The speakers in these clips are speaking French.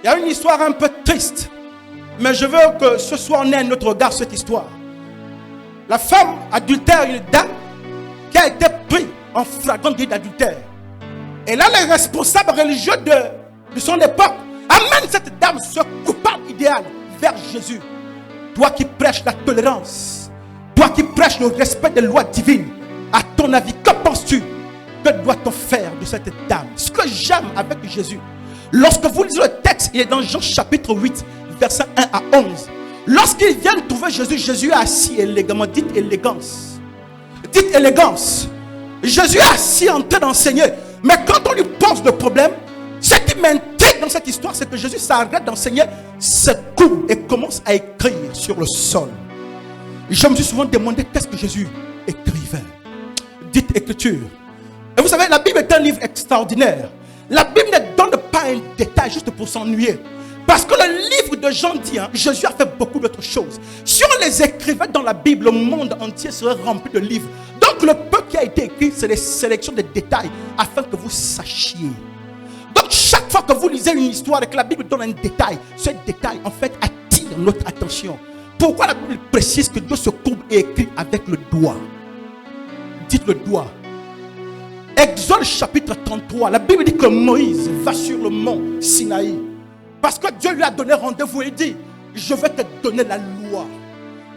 Il y a une histoire un peu triste, mais je veux que ce soir on ait un autre regard sur cette histoire. La femme adultère, une dame qui a été prise en flagrant délit d'adultère. Et là, les responsables religieux de son époque amènent cette dame, ce coupable idéal, vers Jésus. Toi qui prêches la tolérance, toi qui prêches le respect des lois divines, à ton avis, que penses-tu? Que doit-on faire de cette dame? Ce que j'aime avec Jésus, lorsque vous lisez le texte, il est dans Jean chapitre 8, versets 1 à 11. Lorsqu'ils viennent trouver Jésus, Jésus est assis élégamment. Dites élégance. Dites élégance. Jésus est assis en train d'enseigner. Mais quand on lui pose le problème, ce qui m'intrigue dans cette histoire, c'est que Jésus s'arrête d'enseigner, se coupe et commence à écrire sur le sol. Je me suis souvent demandé qu'est-ce que Jésus écrivait. Dites écriture. Et vous savez, la Bible est un livre extraordinaire. La Bible ne donne pas un détail juste pour s'ennuyer. Parce que le livre de Jean dit, Jésus a fait beaucoup d'autres choses. Si on les écrivait dans la Bible, le monde entier serait rempli de livres. Donc le peu qui a été écrit, c'est des sélections de détails afin que vous sachiez. Donc chaque fois que vous lisez une histoire et que la Bible donne un détail, ce détail en fait attire notre attention. Pourquoi la Bible précise que Dieu se courbe et écrit avec le doigt? Dites le doigt. Exode chapitre 33, la Bible dit que Moïse va sur le mont Sinaï. Parce que Dieu lui a donné rendez-vous et dit, je vais te donner la loi.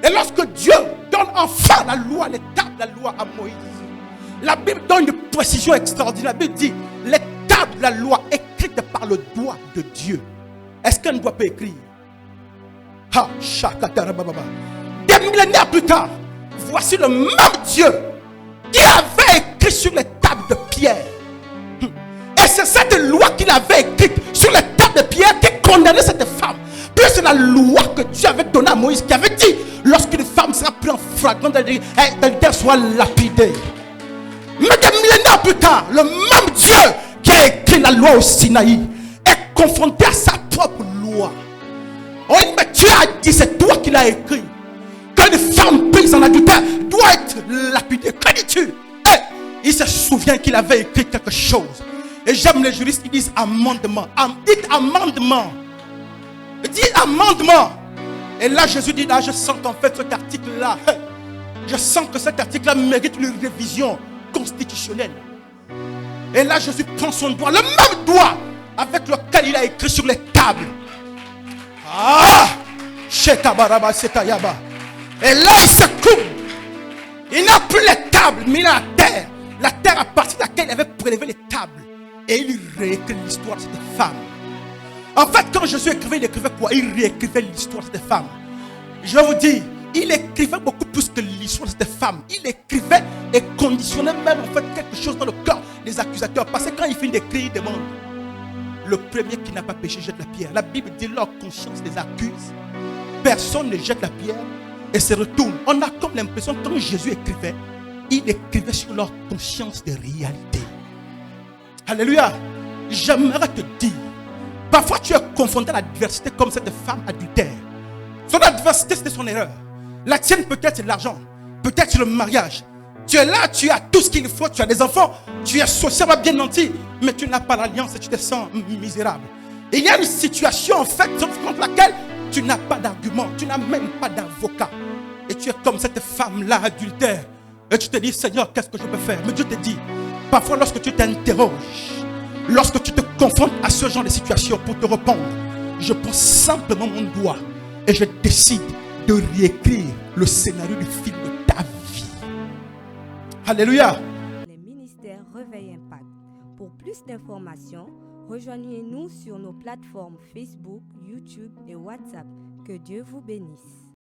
Et lorsque Dieu donne enfin la loi, les tables de la loi à Moïse, la Bible donne une précision extraordinaire. La Bible dit, les tables de la loi écrites par le doigt de Dieu. Est-ce qu'elle ne doit pas écrire? Des millénaires plus tard, voici le même Dieu qui avait écrit sur les tables de pierre. Et c'est cette loi qu'il avait écrite sur les tables de pierre qui condamnait cette femme. Puis c'est la loi que Dieu avait donnée à Moïse qui avait dit, lorsqu'une femme sera prise en flagrant d'adultère, soit lapidée. Mais des millénaires plus tard, le même Dieu qui a écrit la loi au Sinaï est confronté à sa propre loi. Oh, mais Dieu a dit, c'est toi qui l'as écrit, qu'une femme prise en adultère doit être lapidée. Que dis-tu? Il se souvient qu'il avait écrit quelque chose. Et j'aime les juristes qui disent amendement. Dites amendement. Dites amendement. Et là Jésus dit, là je sens qu'en fait cet article-là, je sens que cet article-là mérite une révision constitutionnelle. Et là Jésus prend son doigt, le même doigt avec lequel il a écrit sur les tables. Et là il se coupe. Il n'a plus les tables, mais il a la terre. La terre à partir de laquelle il avait prélevé les tables. Et il réécrit l'histoire de cette femme. En fait, quand Jésus écrivait, il écrivait quoi? Il réécrivait l'histoire de cette femme. Je vais vous dire, il écrivait beaucoup plus que l'histoire de cette femme. Il écrivait et conditionnait même en fait quelque chose dans le cœur des accusateurs. Parce que quand il finit d'écrire, il demande, le premier qui n'a pas péché jette la pierre. La Bible dit, leur conscience les accuse. Personne ne jette la pierre et se retourne. On a comme l'impression que quand Jésus écrivait, il écrivait sur leur conscience des réalités. Alléluia. J'aimerais te dire, parfois tu es confronté à l'adversité comme cette femme adultère. Son adversité c'était son erreur. La tienne peut-être c'est l'argent, peut-être c'est le mariage. Tu es là, tu as tout ce qu'il faut, tu as des enfants, tu es socialement bien nanti, mais tu n'as pas l'alliance et tu te sens misérable. Et il y a une situation en fait contre laquelle tu n'as pas d'argument, tu n'as même pas d'avocat. Et tu es comme cette femme-là adultère. Et tu te dis, Seigneur, qu'est-ce que je peux faire? Mais Dieu te dit, parfois lorsque tu t'interroges, lorsque tu te confrontes à ce genre de situation pour te répondre, je prends simplement mon doigt et je décide de réécrire le scénario du film de ta vie. Alléluia. Les ministères Réveil Impact. Pour plus d'informations, rejoignez-nous sur nos plateformes Facebook, YouTube et WhatsApp. Que Dieu vous bénisse.